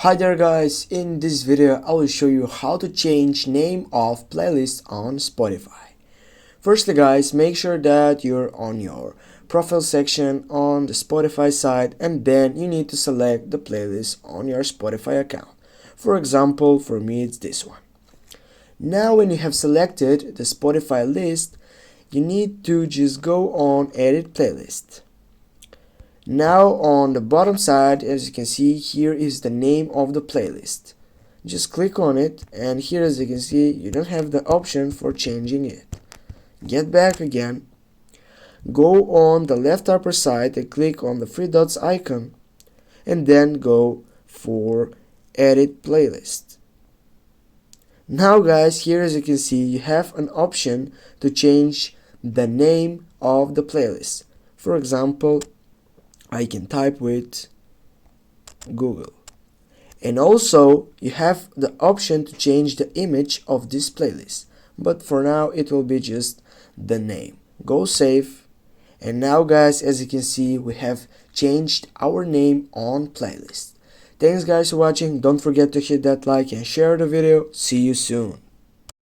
Hi there guys, in this video I will show you how to change name of playlist on Spotify. Firstly guys, make sure that you're on your profile section on the Spotify side, and then you need to select the playlist on your Spotify account. For example, for me it's this one. Now when you have selected the Spotify list, you need to just go on edit playlist. Now on the bottom side, as you can see, here is the name of the playlist. Just click on it, and here as you can see, you don't have the option for changing it. Get back again, go on the left upper side and click on the three dots icon, and then go for edit playlist. Now guys, here as you can see, you have an option to change the name of the playlist. For example, I can type with Google. And also you have the option to change the image of this playlist, but for now it will be just the name. Go save, and now guys, as you can see, we have changed our name on playlist. Thanks guys for watching. Don't forget to hit that like and share the video. See you soon.